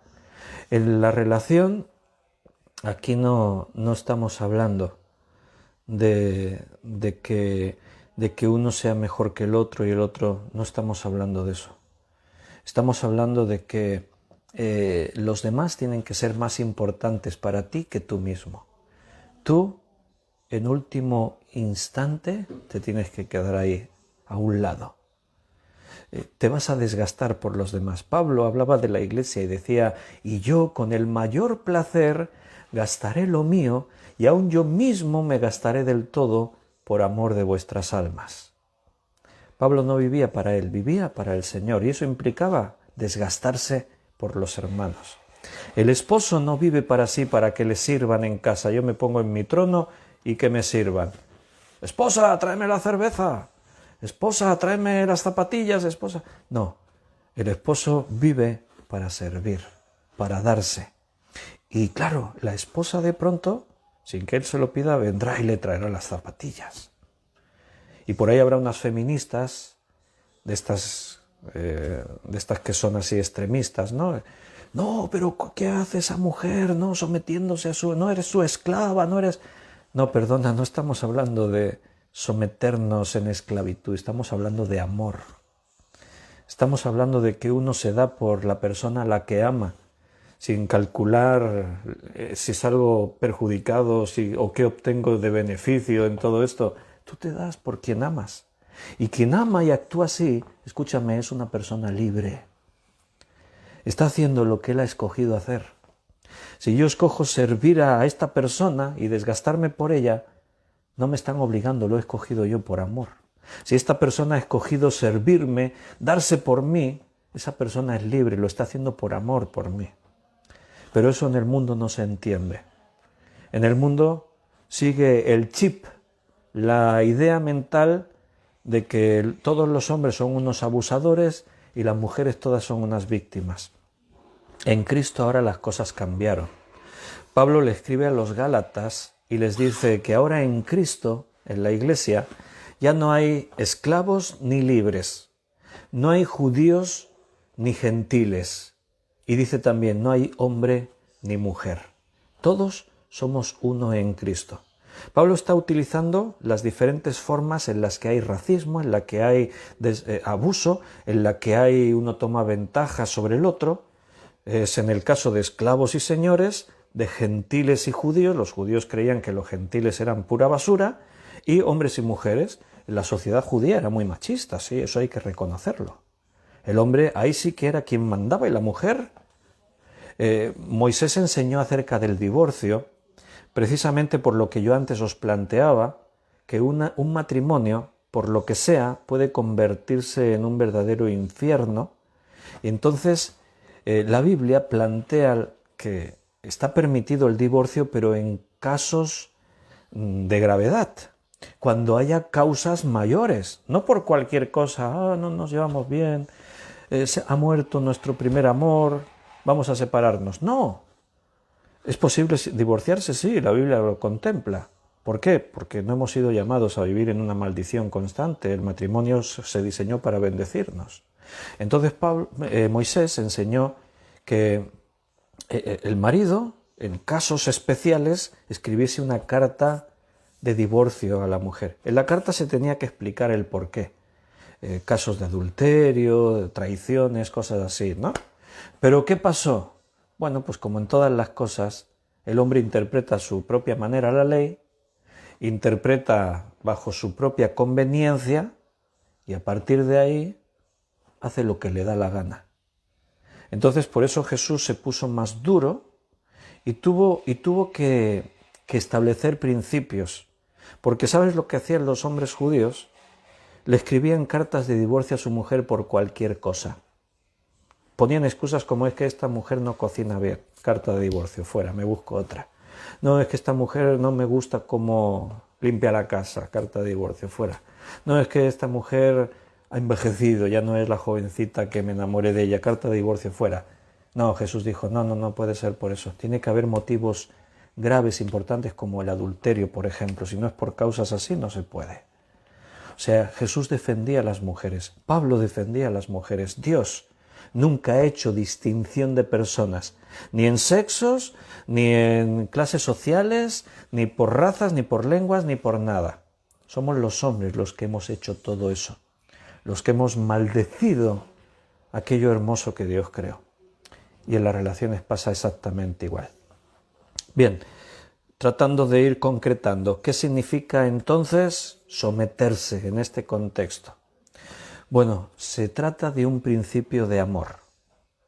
En la relación, aquí no estamos hablando de que uno sea mejor que el otro y el otro, no estamos hablando de eso. Estamos hablando de que los demás tienen que ser más importantes para ti que tú mismo. Tú, en último instante, te tienes que quedar ahí, a un lado. Te vas a desgastar por los demás. Pablo hablaba de la iglesia y decía, y yo con el mayor placer gastaré lo mío y aun yo mismo me gastaré del todo por amor de vuestras almas. Pablo no vivía para él, vivía para el Señor y eso implicaba desgastarse por los hermanos. El esposo no vive para sí, para que le sirvan en casa. Yo me pongo en mi trono y que me sirvan. Esposa, tráeme la cerveza. Esposa, tráeme las zapatillas, esposa. No, el esposo vive para servir, para darse. Y claro, la esposa de pronto, sin que él se lo pida, vendrá y le traerá las zapatillas. Y por ahí habrá unas feministas de estas que son así extremistas, ¿no? No, pero ¿qué hace esa mujer? No, sometiéndose a su... No eres su esclava, no eres... No, perdona, no estamos hablando de someternos en esclavitud, estamos hablando de amor. Estamos hablando de que uno se da por la persona a la que ama, sin calcular si salgo perjudicado o qué obtengo de beneficio en todo esto. Tú te das por quien amas. Y quien ama y actúa así, escúchame, es una persona libre. Está haciendo lo que él ha escogido hacer. Si yo escojo servir a esta persona y desgastarme por ella, no me están obligando, lo he escogido yo por amor. Si esta persona ha escogido servirme, darse por mí, esa persona es libre, lo está haciendo por amor por mí. Pero eso en el mundo no se entiende. En el mundo sigue el chip, la idea mental de que todos los hombres son unos abusadores y las mujeres todas son unas víctimas. En Cristo ahora las cosas cambiaron. Pablo le escribe a los Gálatas y les dice que ahora en Cristo, en la iglesia, ya no hay esclavos ni libres, no hay judíos ni gentiles. Y dice también, no hay hombre ni mujer. Todos somos uno en Cristo. Pablo está utilizando las diferentes formas en las que hay racismo, en la que hay abuso, en la que hay uno toma ventaja sobre el otro. Es en el caso de esclavos y señores, de gentiles y judíos. Los judíos creían que los gentiles eran pura basura, y hombres y mujeres. La sociedad judía era muy machista, sí, eso hay que reconocerlo. El hombre ahí sí que era quien mandaba y la mujer. Moisés enseñó acerca del divorcio, precisamente por lo que yo antes os planteaba, que un matrimonio, por lo que sea, puede convertirse en un verdadero infierno. Y entonces la Biblia plantea que está permitido el divorcio, pero en casos de gravedad, cuando haya causas mayores, no por cualquier cosa, no nos llevamos bien, ha muerto nuestro primer amor, vamos a separarnos. No, es posible divorciarse, sí, la Biblia lo contempla. ¿Por qué? Porque no hemos sido llamados a vivir en una maldición constante. El matrimonio se diseñó para bendecirnos. Entonces Moisés enseñó que el marido, en casos especiales, escribiese una carta de divorcio a la mujer. En la carta se tenía que explicar el porqué. Casos de adulterio, de traiciones, cosas así, ¿no? ¿Pero qué pasó? Bueno, pues como en todas las cosas, el hombre interpreta a su propia manera la ley, interpreta bajo su propia conveniencia y a partir de ahí hace lo que le da la gana. Entonces por eso Jesús se puso más duro y tuvo que establecer principios. Porque ¿sabes lo que hacían los hombres judíos? Le escribían cartas de divorcio a su mujer por cualquier cosa. Ponían excusas como es que esta mujer no cocina bien, carta de divorcio, fuera, me busco otra. No, es que esta mujer no me gusta cómo limpia la casa, carta de divorcio, fuera. No, es que esta mujer ha envejecido, ya no es la jovencita que me enamoré de ella, carta de divorcio, fuera. No, Jesús dijo, no puede ser por eso. Tiene que haber motivos graves, importantes, como el adulterio, por ejemplo. Si no es por causas así, no se puede. O sea, Jesús defendía a las mujeres, Pablo defendía a las mujeres, Dios nunca ha hecho distinción de personas, ni en sexos, ni en clases sociales, ni por razas, ni por lenguas, ni por nada. Somos los hombres los que hemos hecho todo eso, los que hemos maldecido aquello hermoso que Dios creó. Y en las relaciones pasa exactamente igual. Bien, tratando de ir concretando, ¿qué significa entonces someterse en este contexto? Bueno, se trata de un principio de amor.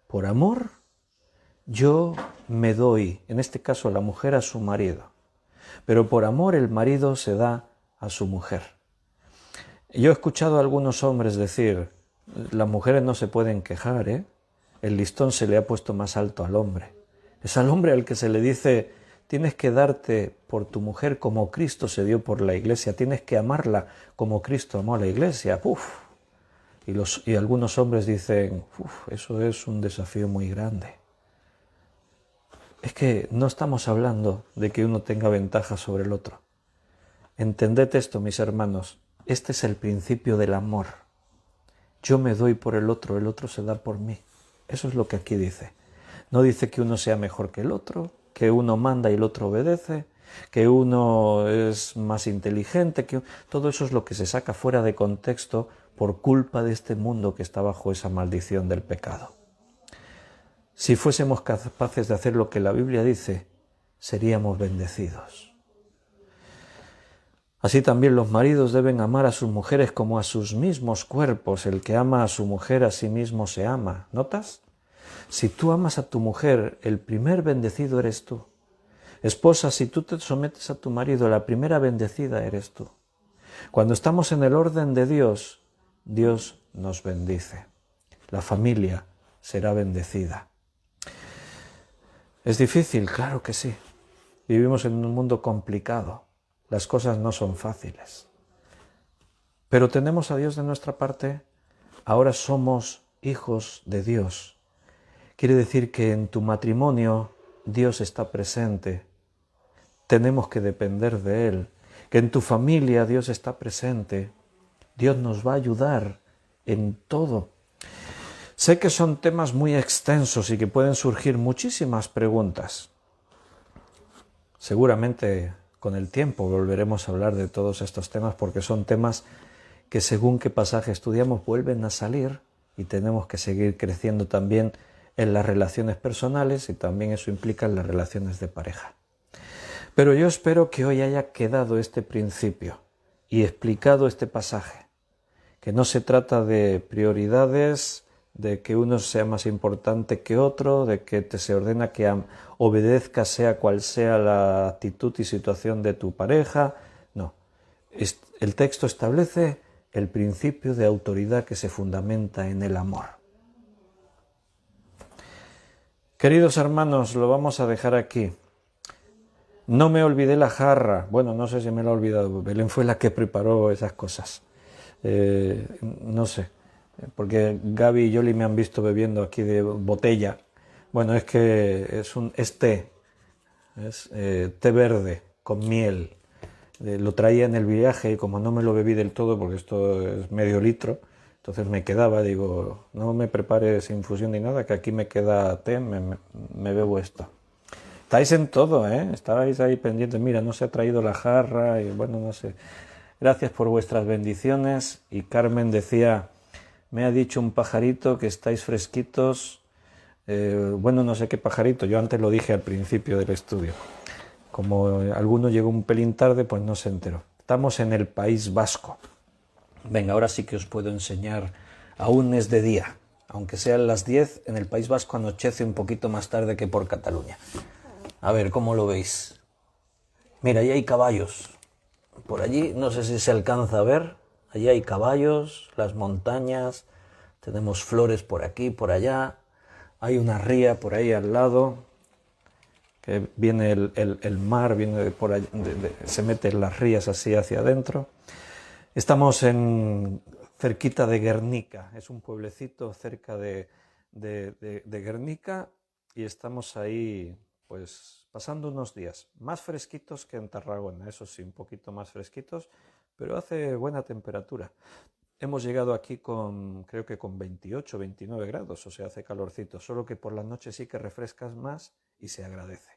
Por amor, yo me doy, en este caso la mujer a su marido, pero por amor el marido se da a su mujer. Yo he escuchado a algunos hombres decir, las mujeres no se pueden quejar, ¿eh? El listón se le ha puesto más alto al hombre. Es al hombre al que se le dice, tienes que darte por tu mujer como Cristo se dio por la iglesia, tienes que amarla como Cristo amó a la iglesia. ¡Uf! Y algunos hombres dicen, eso es un desafío muy grande. Es que no estamos hablando de que uno tenga ventaja sobre el otro. Entended esto, mis hermanos, este es el principio del amor. Yo me doy por el otro se da por mí. Eso es lo que aquí dice. No dice que uno sea mejor que el otro, que uno manda y el otro obedece, que uno es más inteligente, que todo eso es lo que se saca fuera de contexto por culpa de este mundo que está bajo esa maldición del pecado. Si fuésemos capaces de hacer lo que la Biblia dice, seríamos bendecidos. Así también los maridos deben amar a sus mujeres como a sus mismos cuerpos. El que ama a su mujer a sí mismo se ama. ¿Notas? Si tú amas a tu mujer, el primer bendecido eres tú. Esposa, si tú te sometes a tu marido, la primera bendecida eres tú. Cuando estamos en el orden de Dios, Dios nos bendice. La familia será bendecida. ¿Es difícil? Claro que sí. Vivimos en un mundo complicado. Las cosas no son fáciles. Pero tenemos a Dios de nuestra parte. Ahora somos hijos de Dios. Quiere decir que en tu matrimonio Dios está presente. Tenemos que depender de Él. Que en tu familia Dios está presente. Dios nos va a ayudar en todo. Sé que son temas muy extensos y que pueden surgir muchísimas preguntas. Seguramente con el tiempo volveremos a hablar de todos estos temas porque son temas que según qué pasaje estudiamos vuelven a salir y tenemos que seguir creciendo también en las relaciones personales y también eso implica en las relaciones de pareja. Pero yo espero que hoy haya quedado este principio y explicado este pasaje, que no se trata de prioridades, de que uno sea más importante que otro, de que te se ordena que obedezcas sea cual sea la actitud y situación de tu pareja. No, el texto establece el principio de autoridad que se fundamenta en el amor. Queridos hermanos, lo vamos a dejar aquí. No me olvidé la jarra. Bueno, no sé si me la he olvidado. Belén fue la que preparó esas cosas. No sé, porque Gaby y Yoli me han visto bebiendo aquí de botella. Bueno, es que es té, es té verde con miel. Lo traía en el viaje y como no me lo bebí del todo, porque esto es medio litro, entonces me quedaba, digo, no me prepares infusión ni nada, que aquí me queda té, me bebo esto. Estáis en todo, ¿eh? Estabais ahí pendientes, mira, no se ha traído la jarra y bueno, no sé. Gracias por vuestras bendiciones. Y Carmen decía, me ha dicho un pajarito que estáis fresquitos, Bueno, no sé qué pajarito, yo antes lo dije al principio del estudio. Como alguno llegó un pelín tarde, pues no se enteró. Estamos en el País Vasco. Venga, ahora sí que os puedo enseñar. Aún es de día. Aunque sean las 10, en el País Vasco anochece un poquito más tarde que por Cataluña. A ver, ¿cómo lo veis? Mira, ahí hay caballos. Por allí, no sé si se alcanza a ver. Allí hay caballos, las montañas, tenemos flores por aquí, por allá. Hay una ría por ahí al lado, que viene el mar, viene por allí, se mete en las rías así hacia adentro. Estamos cerquita de Guernica, es un pueblecito cerca de Guernica y estamos ahí pues pasando unos días más fresquitos que en Tarragona, eso sí, un poquito más fresquitos, pero hace buena temperatura. Hemos llegado aquí creo que con 28, 29 grados, o sea, hace calorcito, solo que por la noche sí que refrescas más y se agradece.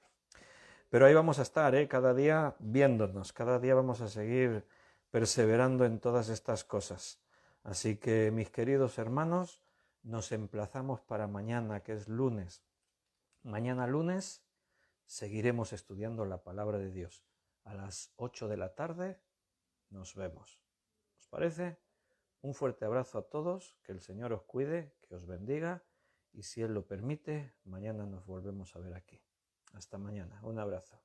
Pero ahí vamos a estar, ¿eh? Cada día viéndonos, cada día vamos a seguir perseverando en todas estas cosas. Así que, mis queridos hermanos, nos emplazamos para mañana, que es lunes. Mañana lunes seguiremos estudiando la palabra de Dios. A las 8 de la tarde nos vemos. ¿Os parece? Un fuerte abrazo a todos, que el Señor os cuide, que os bendiga y si Él lo permite, mañana nos volvemos a ver aquí. Hasta mañana. Un abrazo.